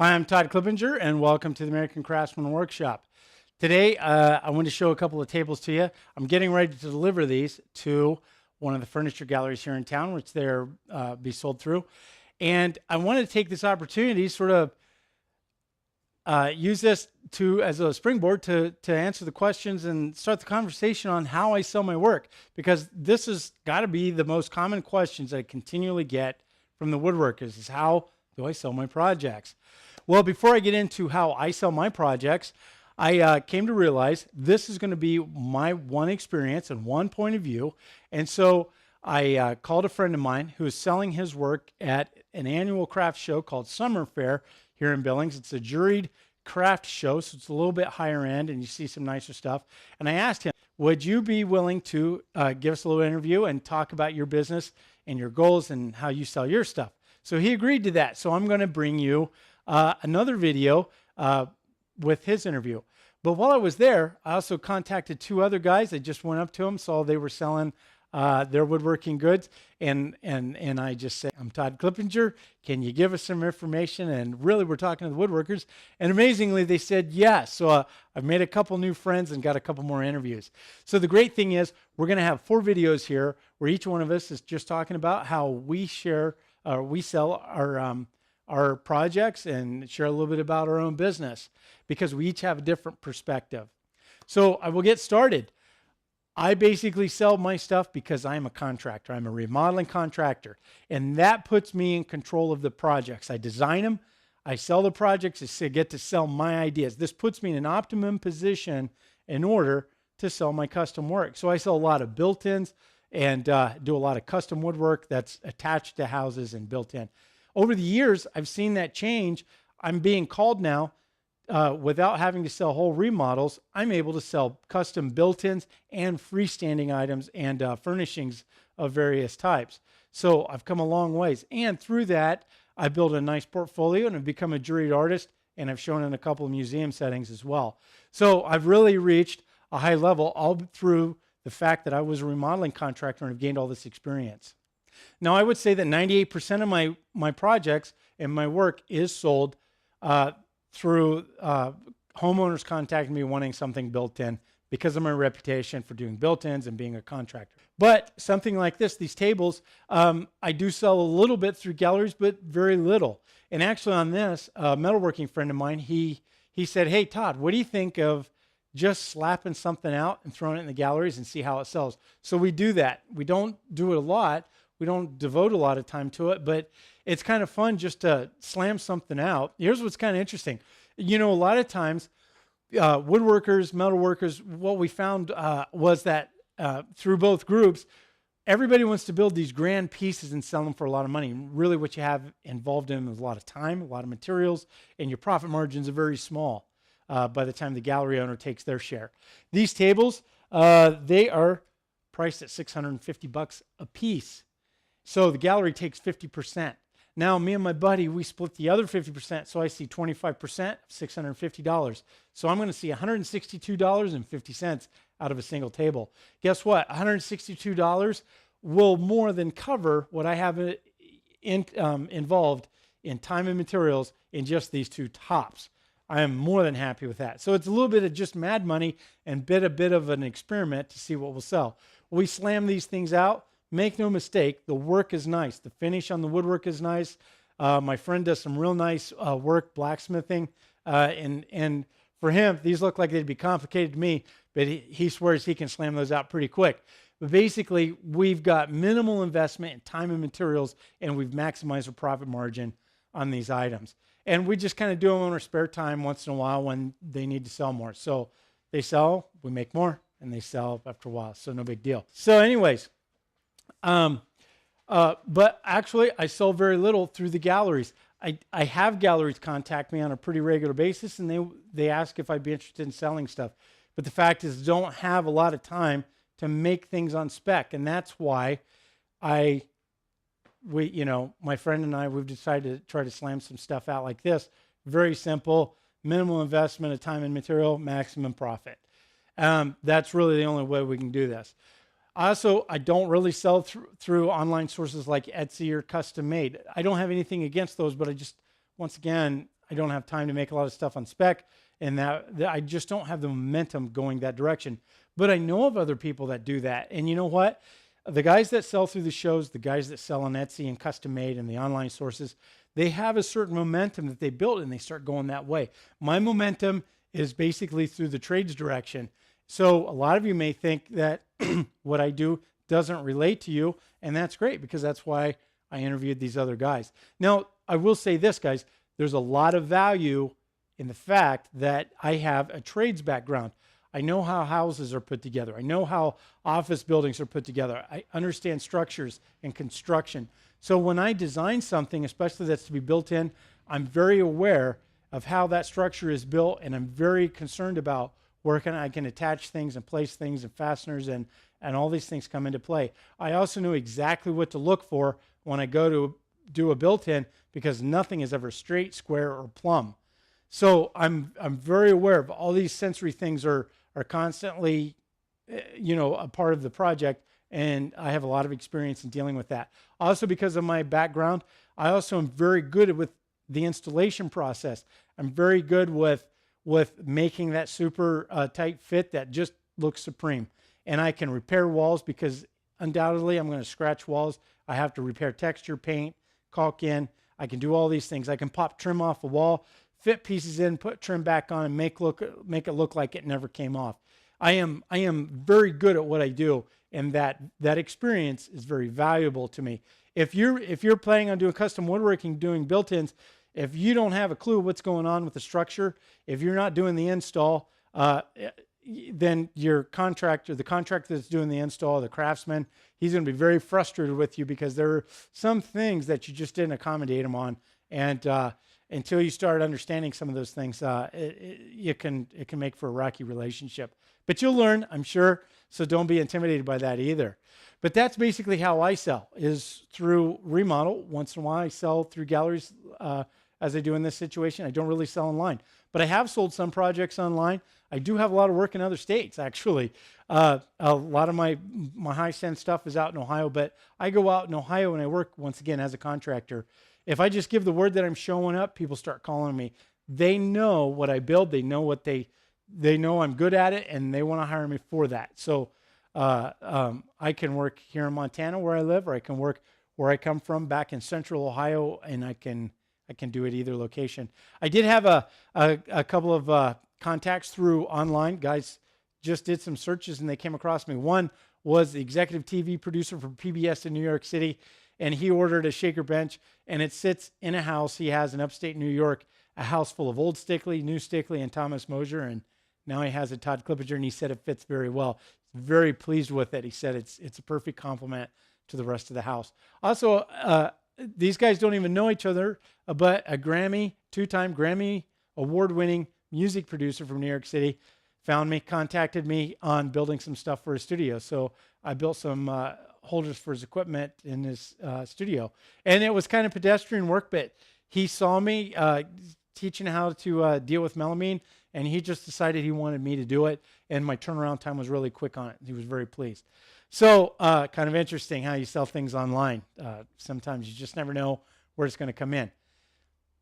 Hi, I'm Todd Clippinger, and welcome to the American Craftsman Workshop. Today, I want to show a couple of tables to you. I'm getting ready to deliver these to one of the furniture galleries here in town, which they're be sold through. And I wanted to take this opportunity, sort of use this as a springboard to answer the questions and start the conversation on how I sell my work, because this has got to be the most common questions I continually get from the woodworkers: is how do I sell my projects? Well, before I get into how I sell my projects, I came to realize this is going to be my one experience and one point of view. And so I called a friend of mine who is selling his work at an annual craft show called Summer Fair here in Billings. It's a juried craft show, so it's a little bit higher end, and you see some nicer stuff. And I asked him, would you be willing to give us a little interview and talk about your business and your goals and how you sell your stuff? So he agreed to that. So I'm going to bring you another video with his interview. But while I was there, I also contacted two other guys. I just went up to them, saw they were selling their woodworking goods, and I just said, I'm Todd Clippinger. Can you give us some information? And really, we're talking to the woodworkers. And amazingly, they said yes. So I've made a couple new friends and got a couple more interviews. So the great thing is, we're going to have 4 videos here where each one of us is just talking about how we sell our projects and share a little bit about our own business, because we each have a different perspective. So I will get started. I basically sell my stuff because I'm a contractor. I'm a remodeling contractor, and that puts me in control of the projects. I design them, I sell the projects, I get to sell my ideas. This puts me in an optimum position in order to sell my custom work. So I sell a lot of built-ins and do a lot of custom woodwork that's attached to houses and built in. Over the years, I've seen that change. I'm being called now, without having to sell whole remodels, I'm able to sell custom built-ins and freestanding items and furnishings of various types. So I've come a long ways. And through that, I built a nice portfolio and I've become a juried artist, and I've shown in a couple of museum settings as well. So I've really reached a high level all through the fact that I was a remodeling contractor and I've gained all this experience. Now, I would say that 98% of my projects and my work is sold through homeowners contacting me wanting something built in because of my reputation for doing built-ins and being a contractor. But something like this, these tables, I do sell a little bit through galleries, but very little. And actually on this, a metalworking friend of mine, he said, hey, Todd, what do you think of just slapping something out and throwing it in the galleries and see how it sells? So we do that. We don't do it a lot. We don't devote a lot of time to it, but it's kind of fun just to slam something out. Here's what's kind of interesting. You know, a lot of times, woodworkers, metalworkers, what we found was that through both groups, everybody wants to build these grand pieces and sell them for a lot of money. Really what you have involved in is a lot of time, a lot of materials, and your profit margins are very small by the time the gallery owner takes their share. These tables, they are priced at $650 a piece. So the gallery takes 50%. Now, me and my buddy, we split the other 50%, so I see 25%, $650. So I'm going to see $162.50 out of a single table. Guess what? $162 will more than cover what I have involved in time and materials in just these 2 tops. I am more than happy with that. So it's a little bit of just mad money and a bit of an experiment to see what will sell. We slam these things out. Make no mistake, the work is nice. The finish on the woodwork is nice. My friend does some real nice work, blacksmithing. And for him, these look like they'd be complicated to me, but he swears he can slam those out pretty quick. But basically, we've got minimal investment in time and materials, and we've maximized our profit margin on these items. And we just kind of do them on our spare time once in a while when they need to sell more. So they sell, we make more, and they sell after a while. So no big deal. So anyways, but actually I sell very little through the galleries. I have galleries contact me on a pretty regular basis, and they ask if I'd be interested in selling stuff. But the fact is, don't have a lot of time to make things on spec. And that's why my friend and I, we've decided to try to slam some stuff out like this. Very simple, minimal investment of time and material, maximum profit. That's really the only way we can do this. Also, I don't really sell through online sources like Etsy or Custom Made. I don't have anything against those, but once again, I don't have time to make a lot of stuff on spec, and that I just don't have the momentum going that direction. But I know of other people that do that. And you know what? The guys that sell through the shows, the guys that sell on Etsy and custom made and the online sources, they have a certain momentum that they built and they start going that way. My momentum is basically through the trades direction. So a lot of you may think that what I do doesn't relate to you, and that's great because that's why I interviewed these other guys. Now, I will say this, guys, there's a lot of value in the fact that I have a trades background. I know how houses are put together. I know how office buildings are put together. I understand structures and construction. So when I design something, especially that's to be built in, I'm very aware of how that structure is built, and I'm very concerned about where I can attach things and place things and fasteners and all these things come into play. I also know exactly what to look for when I go to do a built-in because nothing is ever straight, square, or plumb. So I'm very aware of all these sensory things are constantly, a part of the project, and I have a lot of experience in dealing with that. Also, because of my background, I also am very good with the installation process. I'm very good with making that super tight fit that just looks supreme. And I can repair walls because undoubtedly I'm going to scratch walls. I have to repair texture, paint, caulk in. I can do all these things. I can pop trim off a wall, fit pieces in, put trim back on, and make it look like it never came off. I am very good at what I do, and that experience is very valuable to me. If you're planning on doing custom woodworking, doing built-ins, if you don't have a clue what's going on with the structure, if you're not doing the install, then your contractor, the contractor that's doing the install, the craftsman, he's going to be very frustrated with you because there are some things that you just didn't accommodate him on. And until you start understanding some of those things, it can make for a rocky relationship. But you'll learn, I'm sure, so don't be intimidated by that either. But that's basically how I sell, is through remodel. Once in a while, I sell through galleries, as I do in this situation. I don't really sell online. But I have sold some projects online. I do have a lot of work in other states, actually. A lot of my high-end stuff is out in Ohio, but I go out in Ohio and I work, once again, as a contractor. If I just give the word that I'm showing up, people start calling me. They know what I build. They know what they know I'm good at it, and they want to hire me for that. So I can work here in Montana where I live, or I can work where I come from back in central Ohio, and I can do it either location. I did have a couple of contacts through online. Guys just did some searches and they came across me. One was the executive TV producer for PBS in New York City, and he ordered a shaker bench, and it sits in a house he has in upstate New York, a house full of old Stickley, new Stickley, and Thomas Mosier, and now he has a Todd Clippinger, and he said it fits very well. He's very pleased with it. He said it's a perfect complement to the rest of the house. Also, these guys don't even know each other, but a two-time Grammy award-winning music producer from New York City found me, contacted me on building some stuff for his studio. So I built some holders for his equipment in his studio. And it was kind of pedestrian work, but he saw me teaching how to deal with melamine, and he just decided he wanted me to do it. And my turnaround time was really quick on it. He was very pleased. So kind of interesting how you sell things online. Sometimes you just never know where it's going to come in.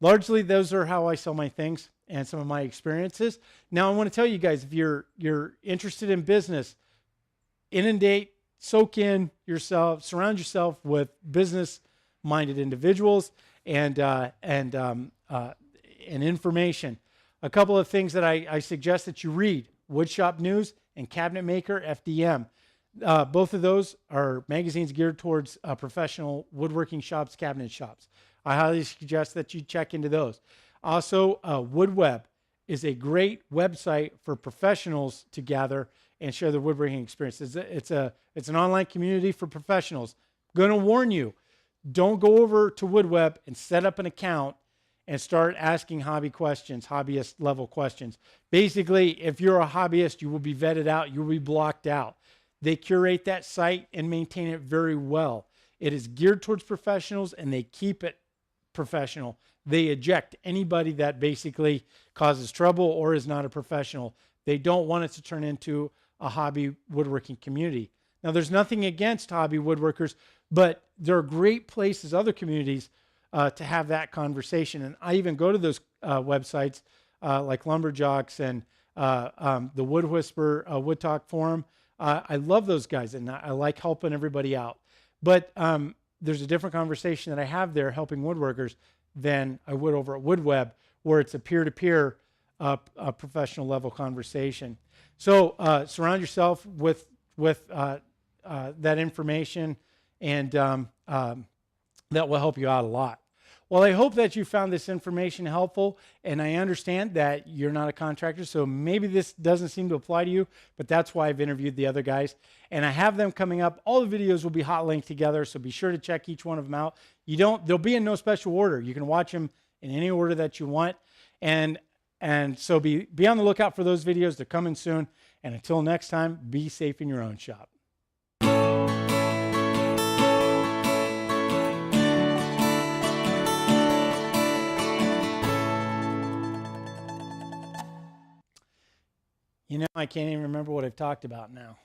Largely, those are how I sell my things and some of my experiences. Now, I want to tell you guys, if you're interested in business, inundate, soak in yourself, surround yourself with business-minded individuals and information. A couple of things that I suggest that you read: Woodshop News and Cabinet Maker FDM. Both of those are magazines geared towards professional woodworking shops, cabinet shops. I highly suggest that you check into those. Also, WoodWeb is a great website for professionals to gather and share their woodworking experience. It's an online community for professionals. I'm going to warn you, don't go over to WoodWeb and set up an account and start asking hobbyist level questions. Basically, if you're a hobbyist, you will be vetted out. You will be blocked out. They curate that site and maintain it very well. It is geared towards professionals, and they keep it professional. They eject anybody that basically causes trouble or is not a professional. They don't want it to turn into a hobby woodworking community. Now, there's nothing against hobby woodworkers, but there are great places, other communities, to have that conversation. And I even go to those websites like Lumberjocks and the Wood Whisper Wood Talk Forum. I love those guys, and I like helping everybody out. But there's a different conversation that I have there helping woodworkers than I would over at WoodWeb, where it's a peer-to-peer a professional level conversation. So surround yourself with that information, and that will help you out a lot. Well, I hope that you found this information helpful, and I understand that you're not a contractor, so maybe this doesn't seem to apply to you, but that's why I've interviewed the other guys, and I have them coming up. All the videos will be hot linked together, so be sure to check each one of them out. They'll be in no special order. You can watch them in any order that you want, and so be on the lookout for those videos. They're coming soon, and until next time, be safe in your own shop. You know, I can't even remember what I've talked about now.